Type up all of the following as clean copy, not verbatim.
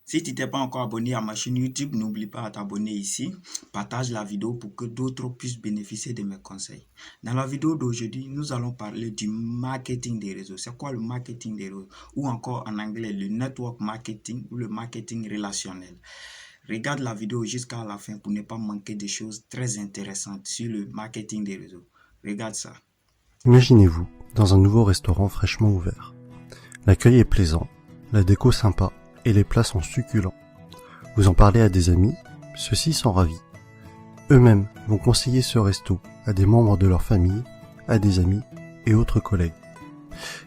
Si tu t'es pas encore abonné à ma chaîne YouTube, n'oublie pas à t'abonner ici. Partage la vidéo pour que d'autres puissent bénéficier de mes conseils. Dans la vidéo d'aujourd'hui, nous allons parler du marketing des réseaux. C'est quoi le marketing des réseaux? Ou encore en anglais, le network marketing ou le marketing relationnel. Regarde la vidéo jusqu'à la fin pour ne pas manquer des choses très intéressantes sur le marketing des réseaux. Regarde ça. Imaginez-vous dans un nouveau restaurant fraîchement ouvert. L'accueil est plaisant, la déco sympa et les plats sont succulents. Vous en parlez à des amis, ceux-ci sont ravis. Eux-mêmes vont conseiller ce resto à des membres de leur famille, à des amis et autres collègues.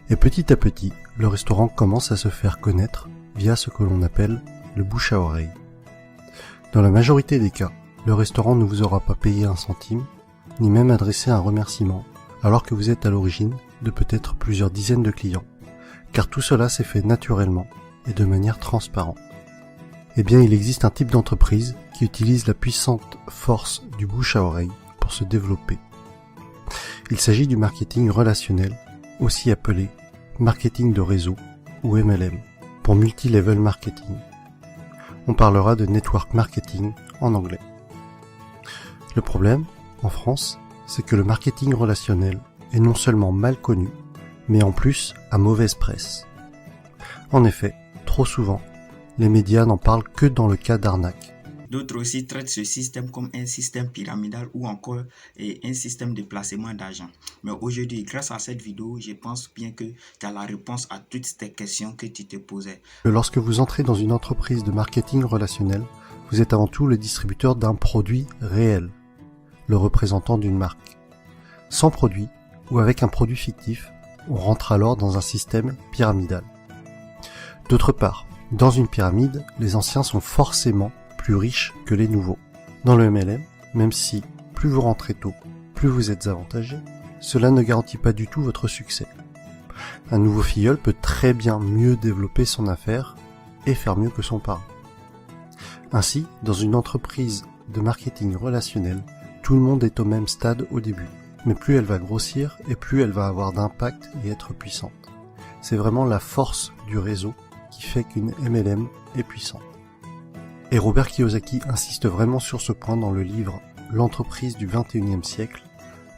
Et petit à petit, le restaurant commence à se faire connaître via ce que l'on appelle le bouche à oreille. Dans la majorité des cas, le restaurant ne vous aura pas payé un centime, ni même adressé un remerciement, alors que vous êtes à l'origine de peut-être plusieurs dizaines de clients, car tout cela s'est fait naturellement et de manière transparente. Eh bien, il existe un type d'entreprise qui utilise la puissante force du bouche à oreille pour se développer. Il s'agit du marketing relationnel, aussi appelé marketing de réseau ou MLM, pour multi-level marketing. On parlera de network marketing en anglais. Le problème, en France, c'est que le marketing relationnel est non seulement mal connu, mais en plus à mauvaise presse. En effet, trop souvent, les médias n'en parlent que dans le cas d'arnaque. D'autres aussi traitent ce système comme un système pyramidal ou encore un système de placement d'argent. Mais aujourd'hui, grâce à cette vidéo, je pense bien que tu as la réponse à toutes ces questions que tu te posais. Lorsque vous entrez dans une entreprise de marketing relationnel, vous êtes avant tout le distributeur d'un produit réel, le représentant d'une marque. Sans produit ou avec un produit fictif, on rentre alors dans un système pyramidal. D'autre part, dans une pyramide, les anciens sont forcément plus riches que les nouveaux. Dans le MLM, même si plus vous rentrez tôt, plus vous êtes avantagé, cela ne garantit pas du tout votre succès. Un nouveau filleul peut très bien mieux développer son affaire et faire mieux que son parent. Ainsi, dans une entreprise de marketing relationnel, tout le monde est au même stade au début, mais plus elle va grossir et plus elle va avoir d'impact et être puissante. C'est vraiment la force du réseau qui fait qu'une MLM est puissante. Et Robert Kiyosaki insiste vraiment sur ce point dans le livre « L'entreprise du 21e siècle ».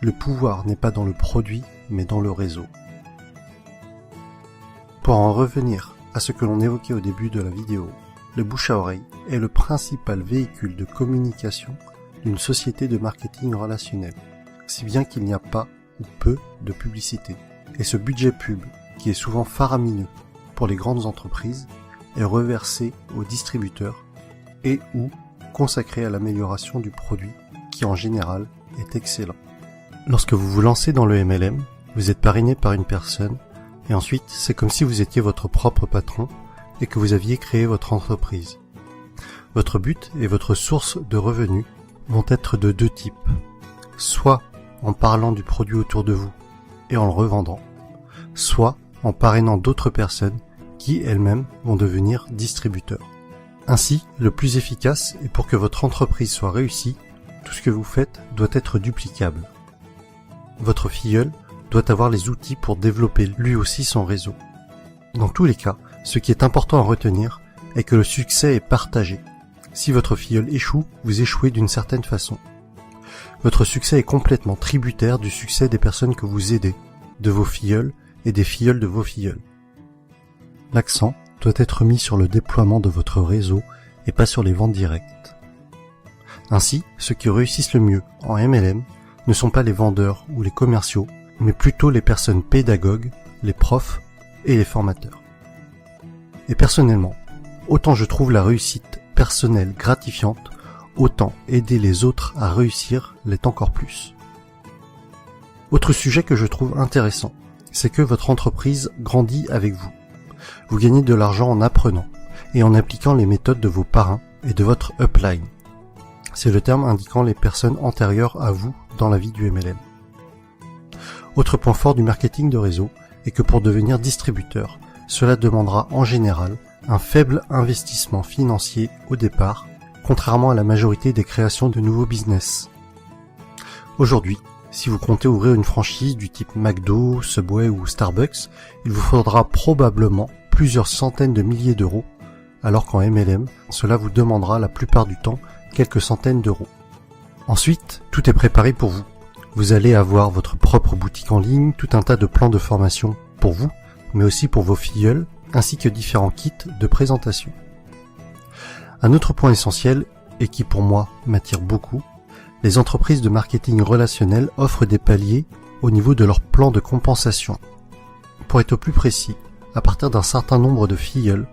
Le pouvoir n'est pas dans le produit, mais dans le réseau. Pour en revenir à ce que l'on évoquait au début de la vidéo, le bouche à oreille est le principal véhicule de communication d'une société de marketing relationnel, si bien qu'il n'y a pas ou peu de publicité. Et ce budget pub, qui est souvent faramineux pour les grandes entreprises, est reversé aux distributeurs et ou consacré à l'amélioration du produit, qui en général est excellent. Lorsque vous vous lancez dans le MLM, vous êtes parrainé par une personne, et ensuite c'est comme si vous étiez votre propre patron et que vous aviez créé votre entreprise. Votre but et votre source de revenus vont être de deux types. Soit en parlant du produit autour de vous et en le revendant, soit en parrainant d'autres personnes qui elles-mêmes vont devenir distributeurs. Ainsi, le plus efficace et pour que votre entreprise soit réussie, tout ce que vous faites doit être duplicable. Votre filleul doit avoir les outils pour développer lui aussi son réseau. Dans tous les cas, ce qui est important à retenir est que le succès est partagé. Si votre filleul échoue, vous échouez d'une certaine façon. Votre succès est complètement tributaire du succès des personnes que vous aidez, de vos filleuls et des filleuls de vos filleuls. L'accent doit être mis sur le déploiement de votre réseau et pas sur les ventes directes. Ainsi, ceux qui réussissent le mieux en MLM ne sont pas les vendeurs ou les commerciaux, mais plutôt les personnes pédagogues, les profs et les formateurs. Et personnellement, autant je trouve la réussite personnelle gratifiante, autant aider les autres à réussir l'est encore plus. Autre sujet que je trouve intéressant, c'est que votre entreprise grandit avec vous. Vous gagnez de l'argent en apprenant et en appliquant les méthodes de vos parrains et de votre upline. C'est le terme indiquant les personnes antérieures à vous dans la vie du MLM. Autre point fort du marketing de réseau est que pour devenir distributeur, cela demandera en général un faible investissement financier au départ, contrairement à la majorité des créations de nouveaux business. Aujourd'hui, si vous comptez ouvrir une franchise du type McDo, Subway ou Starbucks, il vous faudra probablement plusieurs centaines de milliers d'euros alors qu'en MLM, cela vous demandera la plupart du temps quelques centaines d'euros. Ensuite, tout est préparé pour vous. Vous allez avoir votre propre boutique en ligne, tout un tas de plans de formation pour vous, mais aussi pour vos filleuls, ainsi que différents kits de présentation. Un autre point essentiel, et qui pour moi m'attire beaucoup, les entreprises de marketing relationnel offrent des paliers au niveau de leur plan de compensation. Pour être plus précis, à partir d'un certain nombre de filleuls,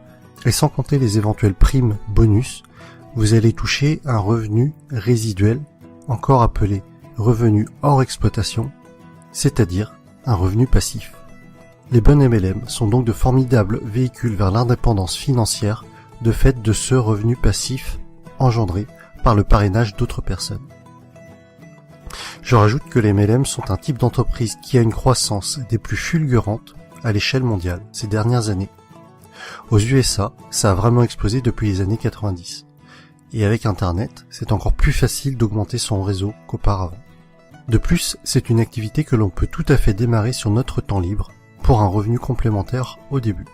et sans compter les éventuelles primes bonus, vous allez toucher un revenu résiduel, encore appelé revenu hors exploitation, c'est-à-dire un revenu passif. Les bonnes MLM sont donc de formidables véhicules vers l'indépendance financière de fait de ce revenu passif engendré par le parrainage d'autres personnes. Je rajoute que les MLM sont un type d'entreprise qui a une croissance des plus fulgurantes à l'échelle mondiale ces dernières années. Aux USA, ça a vraiment explosé depuis les années 90. Et avec Internet, c'est encore plus facile d'augmenter son réseau qu'auparavant. De plus, c'est une activité que l'on peut tout à fait démarrer sur notre temps libre pour un revenu complémentaire au début.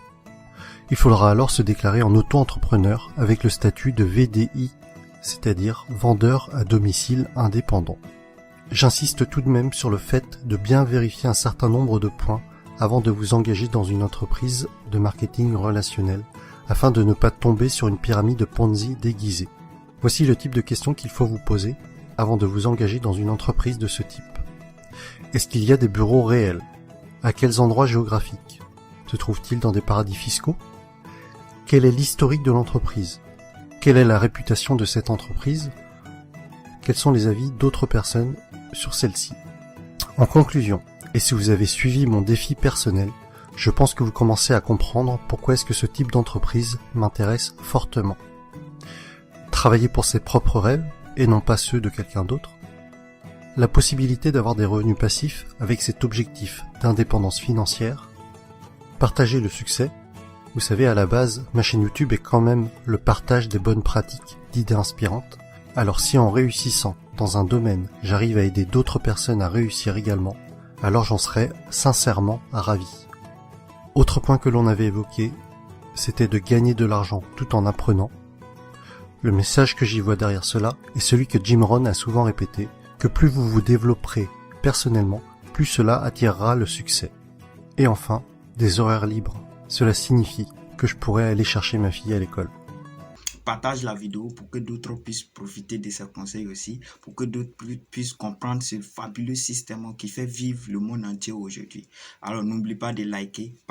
Il faudra alors se déclarer en auto-entrepreneur avec le statut de VDI, c'est-à-dire vendeur à domicile indépendant. J'insiste tout de même sur le fait de bien vérifier un certain nombre de points avant de vous engager dans une entreprise de marketing relationnel afin de ne pas tomber sur une pyramide Ponzi déguisée. Voici le type de questions qu'il faut vous poser avant de vous engager dans une entreprise de ce type. Est-ce qu'il y a des bureaux réels? À quels endroits géographiques? Se trouve-t-il dans des paradis fiscaux? Quel est l'historique de l'entreprise? Quelle est la réputation de cette entreprise? Quels sont les avis d'autres personnes sur celle-ci? En conclusion, et si vous avez suivi mon défi personnel, je pense que vous commencez à comprendre pourquoi est-ce que ce type d'entreprise m'intéresse fortement. Travailler pour ses propres rêves et non pas ceux de quelqu'un d'autre. La possibilité d'avoir des revenus passifs avec cet objectif d'indépendance financière. Partager le succès. Vous savez, à la base, ma chaîne YouTube est quand même le partage des bonnes pratiques, d'idées inspirantes. Alors si en réussissant dans un domaine, j'arrive à aider d'autres personnes à réussir également, alors j'en serais sincèrement ravi. Autre point que l'on avait évoqué, c'était de gagner de l'argent tout en apprenant. Le message que j'y vois derrière cela est celui que Jim Rohn a souvent répété, que plus vous vous développerez personnellement, plus cela attirera le succès. Et enfin, des horaires libres. Cela signifie que je pourrais aller chercher ma fille à l'école. Partage la vidéo pour que d'autres puissent profiter de ces conseils aussi, pour que d'autres puissent comprendre ce fabuleux système qui fait vivre le monde entier aujourd'hui. Alors n'oublie pas de liker.